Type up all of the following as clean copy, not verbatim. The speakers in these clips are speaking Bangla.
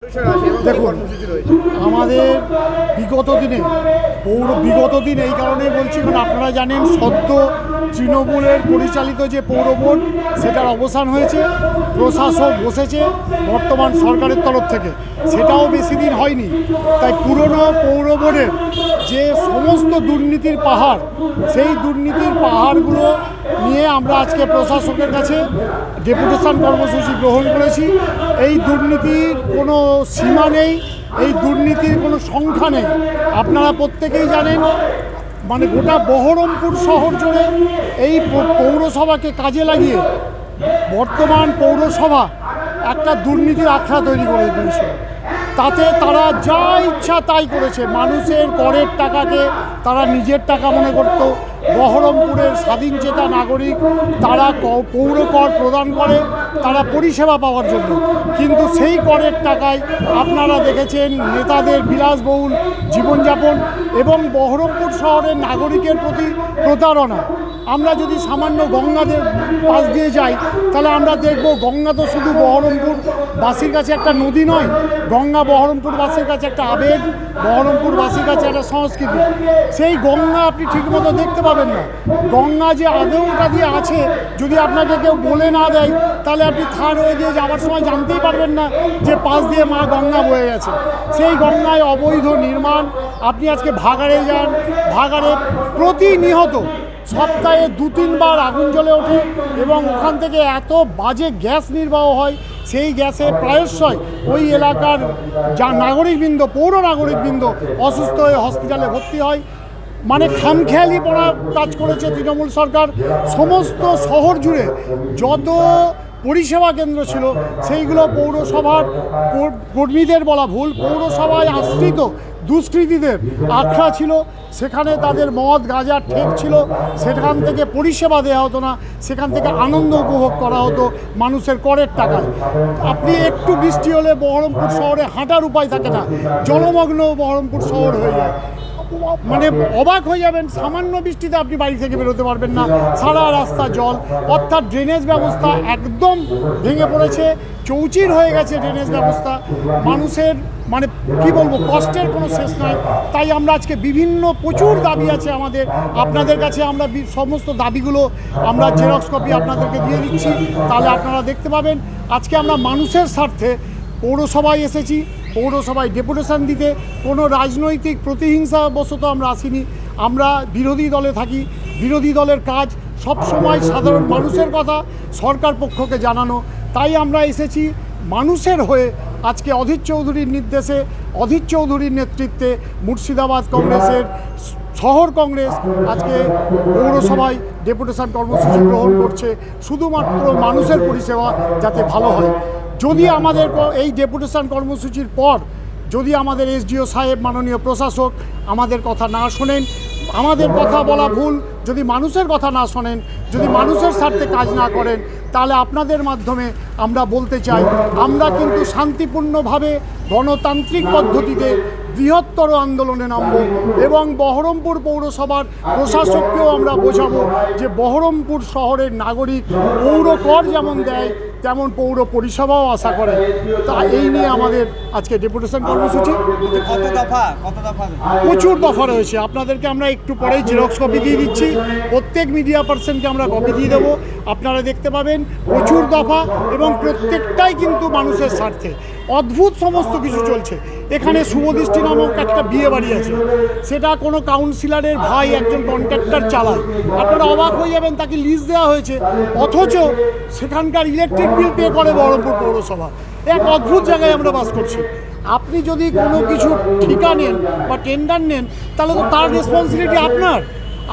দেখুন, আমাদের বিগত দিন এই কারণেই বলছি, কারণ আপনারা জানেন সদ্য তৃণমূলের পরিচালিত যে পৌর বোর্ড সেটার অবসান হয়েছে, প্রশাসক বসেছে বর্তমান সরকারের তরফ থেকে, সেটাও বেশি দিন হয়নি। তাই পুরনো পৌর বোর্ডের যে সমস্ত দুর্নীতির পাহাড়, সেই দুর্নীতির পাহাড়গুলো নিয়ে আমরা আজকে প্রশাসকের কাছে ডেপুটেশন কর্মসূচি গ্রহণ করেছি। এই দুর্নীতির কোনো সীমা নেই, এই দুর্নীতির কোনো সংখ্যা নেই। আপনারা প্রত্যেকেই জানেন, মানে গোটা বহরমপুর শহর জুড়ে এই পৌরসভাকে কাজে লাগিয়ে বর্তমান পৌরসভা একটা দুর্নীতির আখড়া তৈরি করে দিয়েছিল। তাতে তারা যা ইচ্ছা তাই করেছে। মানুষের করের টাকাকে তারা নিজের টাকা মনে করত। বহরমপুরের স্বাধীনচেতা নাগরিক তারা পৌর কর প্রদান করে তারা পরিষেবা পাওয়ার জন্য, কিন্তু সেই করের টাকায় আপনারা দেখেছেন নেতাদের বিলাসবহুল জীবনযাপন এবং বহরমপুর শহরের নাগরিকের প্রতি প্রতারণা। আমরা যদি সামান্য গঙ্গাদের পাশ দিয়ে যাই তাহলে আমরা দেখব গঙ্গা তো শুধু বহরমপুরবাসীর কাছে একটা নদী নয়, গঙ্গা বহরমপুরবাসীর কাছে একটা আবেগ, বহরমপুরবাসীর কাছে একটা সংস্কৃতি। সেই গঙ্গা আপনি ঠিকমতো দেখতে পাবেন না। গঙ্গা যে আদৌটা দিয়ে আছে যদি আপনাকে কেউ বলে না দেয় তাহলে আপনি থার হয়ে দিয়ে যাওয়ার সময় জানতেই পারবেন না যে পাশ দিয়ে মা গঙ্গা বয়ে গেছে। সেই গঙ্গায় অবৈধ নির্মাণ। আপনি আজকে ভাগাড়ে যান, ভাগাড়ে প্রতিনিয়ত সপ্তাহে 2-3 বার আগুন জ্বলে ওঠে এবং ওখান থেকে এত বাজে গ্যাস নির্বাহ হয়, সেই গ্যাসে প্রায়শই ওই এলাকার যা নাগরিকবৃন্দ, পৌর নাগরিকবৃন্দ অসুস্থ হয়ে হসপিটালে ভর্তি হয়। মানে খামখেয়ালি পড়া কাজ করেছে তৃণমূল সরকার। সমস্ত শহর জুড়ে যত পরিষেবা কেন্দ্র ছিল সেইগুলো পৌরসভার কর্মীদের বলা ভুল, পৌরসভায় আশ্রিত দুষ্কৃতীদের আখড়া ছিল। সেখানে তাদের মদ গাঁজার ঠেক ছিল, সেখান থেকে পরিষেবা দেওয়া হতো না, সেখান থেকে আনন্দ উপভোগ করা হতো মানুষের করের টাকায়। আপনি একটু বৃষ্টি হলে বহরমপুর শহরে হাঁটার উপায় থাকে না, জলমগ্ন বহরমপুর শহর হয়ে যায়। মানে অবাক হয়ে যাবেন, সামান্য বৃষ্টিতে আপনি বাড়ি থেকে বেরোতে পারবেন না, সারা রাস্তা জল। অর্থাৎ ড্রেনেজ ব্যবস্থা একদম ভেঙে পড়েছে, চৌচির হয়ে গেছে ড্রেনেজ ব্যবস্থা। মানুষের মানে কি বলবো, কষ্টের কোনো শেষ নাই। তাই আমরা আজকে প্রচুর দাবি আছে আমাদের, আপনাদের কাছে আমরা সমস্ত দাবিগুলো আমরা জেরক্স কপি আপনাদেরকে দিয়ে দিচ্ছি, তাহলে আপনারা দেখতে পাবেন। আজকে আমরা মানুষের স্বার্থে পৌরসভায় এসেছি, পৌরসভায় ডেপুটেশন দিতে। কোনো রাজনৈতিক প্রতিহিংসাবশত আমরা আসিনি। আমরা বিরোধী দলে থাকি, বিরোধী দলের কাজ সবসময় সাধারণ মানুষের কথা সরকার পক্ষকে জানানো। তাই আমরা এসেছি মানুষের হয়ে। আজকে অধীর চৌধুরীর নির্দেশে, অধীর চৌধুরীর নেতৃত্বে মুর্শিদাবাদ কংগ্রেসের শহর কংগ্রেস আজকে পৌরসভায় ডেপুটেশন কর্মসূচি গ্রহণ করছে, শুধুমাত্র মানুষের পরিষেবা যাতে ভালো হয়। যদি আমাদের এই ডেপুটেশন কর্মসূচির পর যদি আমাদের এসডিও সাহেব, মাননীয় প্রশাসক আমাদের কথা না শোনেন, আমাদের কথা বলা ভুল, যদি মানুষের কথা না শোনেন, যদি মানুষের স্বার্থে কাজ না করেন, তাহলে আপনাদের মাধ্যমে আমরা বলতে চাই আমরা কিন্তু শান্তিপূর্ণভাবে গণতান্ত্রিক পদ্ধতিতে বৃহত্তর আন্দোলনে নামব এবং বহরমপুর পৌরসভার প্রশাসককেও আমরা বোঝাবো যে বহরমপুর শহরের নাগরিক পৌর কর যেমন দেয় তেমন পৌর পরিষেবাও আশা করে। তা এই নিয়ে আমাদের আজকে ডেপুটেশন কর্মসূচি। প্রচুর দফা রয়েছে, আপনাদেরকে আমরা একটু পরেই জেরক্স কপি দিয়ে দিচ্ছি, প্রত্যেক মিডিয়া পার্সনকে আমরা কপি দিয়ে দেবো, আপনারা দেখতে পাবেন। প্রচুর দফা এবং প্রত্যেকটাই কিন্তু মানুষের স্বার্থে। অদ্ভুত সমস্ত কিছু চলছে এখানে। শুভদৃষ্টি নামক একটা বিয়ে বাড়ি আছে, সেটা কোনো কাউন্সিলরের ভাই একজন কন্ট্রাক্টর চালায়। আপনারা অবাক হয়ে যাবেন, তাকে লিজ দেওয়া হয়েছে, অথচ সেখানকার ইলেকট্রিক বিল পে করে বহরমপুর পৌরসভা। এক অদ্ভুত জায়গায় আমরা বাস করছি। আপনি যদি কোনো কিছু ঠিকা নেন বা টেন্ডার নেন তাহলে তো তার রেসপন্সিবিলিটি আপনার।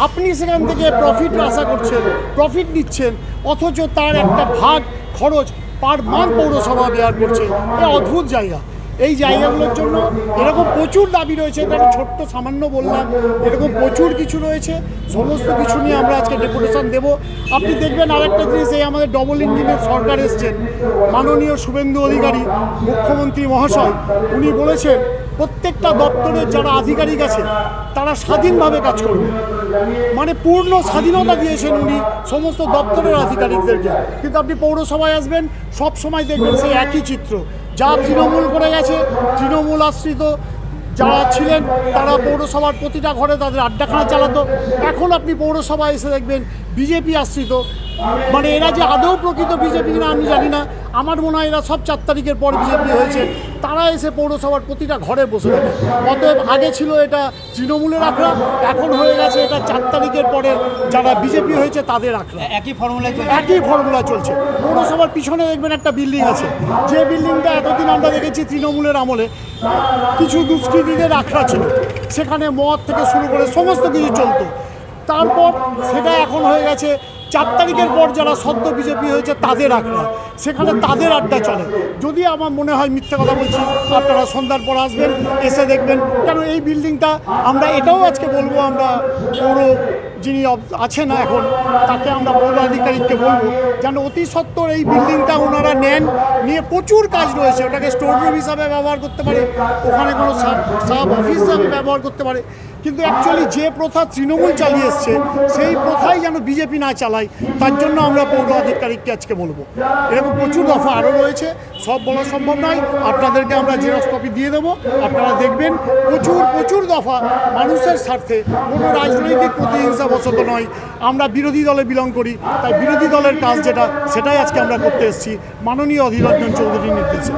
আপনি সেখান থেকে প্রফিট আশা করছেন, প্রফিট নিচ্ছেন, অথচ তার একটা ভাগ খরচ পার মান্থ পৌরসভা বেয়ার করছে। এটা অদ্ভুত জায়গা। এই জায়গাগুলোর জন্য এরকম প্রচুর দাবি রয়েছে, এটা ছোট্ট সামান্য বললাম, এরকম প্রচুর কিছু রয়েছে। সমস্ত কিছু নিয়ে আমরা আজকে ডেপুটেশন দেব। আপনি দেখবেন আরেকটা জিনিস, এই আমাদের ডবল ইঞ্জিনের সরকার এসছেন, মাননীয় শুভেন্দু অধিকারী মুখ্যমন্ত্রী মহাশয়, উনি বলেছেন প্রত্যেকটা দপ্তরের যারা আধিকারিক আছে তারা স্বাধীনভাবে কাজ করবে। মানে পূর্ণ স্বাধীনতা দিয়েছেন উনি সমস্ত দপ্তরের আধিকারিকদেরকে। কিন্তু আপনি পৌরসভায় আসবেন, সব সময় দেখবেন সেই একই চিত্র, যা তৃণমূল করে গেছে, তৃণমূল আশ্রিত যারা ছিলেন তারা পৌরসভার প্রতিটা ঘরে তাদের আড্ডাখানা চালাতো। এখন আপনি পৌরসভায় এসে দেখবেন বিজেপি আশ্রিত, মানে এরা যে আদৌ প্রকৃত বিজেপি কিনা আমি জানি না, আমার মনে হয় এরা সব 4 তারিখের পর বিজেপি হয়েছে, তারা এসে পৌরসভার প্রতিটা ঘরে বসে থাকে। অতএব আগে ছিল এটা তৃণমূলের আখড়া, এখন হয়ে গেছে এটা 4 তারিখের পরে যারা বিজেপি হয়েছে তাদের আখড়া। একই ফর্মুলায় চলছে। পৌরসভার পিছনে দেখবেন একটা বিল্ডিং আছে, যে বিল্ডিংটা এতদিন আমরা দেখেছি তৃণমূলের আমলে কিছু দুষ্কৃতীদের আখড়া ছিল, সেখানে মদ থেকে শুরু করে সমস্ত কিছু চলতো। তারপর সেটা এখন হয়ে গেছে 4 তারিখের পর যারা সদ্য বিজেপি হয়েছে তাদের আখড়া, সেখানে তাদের আড্ডা চলে। যদি আমার মনে হয় মিথ্যে কথা বলছি, আপনারা সন্ধ্যার পর আসবেন, এসে দেখবেন। কেন এই বিল্ডিংটা আমরা এটাও আজকে বলবো, আমরা পৌর যিনি আছেন এখন তাকে আমরা পৌর আধিকারিককে বলবো যেন অতি সত্বর এই বিল্ডিংটা ওনারা নেন, নিয়ে প্রচুর কাজ রয়েছে, ওটাকে স্টোর রুম হিসাবে ব্যবহার করতে পারে, ওখানে কোনো সাব অফিস হিসাবে ব্যবহার করতে পারে। কিন্তু অ্যাকচুয়ালি যে প্রথা তৃণমূল চালিয়ে এসছে সেই প্রথাই যেন বিজেপি না চালায়, তার জন্য আমরা পৌর আধিকারিককে আজকে বলবো। এরকম প্রচুর দফা আরও রয়েছে, সব বলা সম্ভব নয়, আপনাদেরকে আমরা জেরক্স কপি দিয়ে দেবো, আপনারা দেখবেন। প্রচুর দফা মানুষের স্বার্থে, কোনো রাজনৈতিক প্রতিহিংসাবশত নয়। আমরা বিরোধী দলে বিলং করি, তাই বিরোধী দলের কাজ যেটা সেটাই আজকে আমরা করতে এসেছি মাননীয় অধীর রঞ্জন চৌধুরীর নির্দেশে।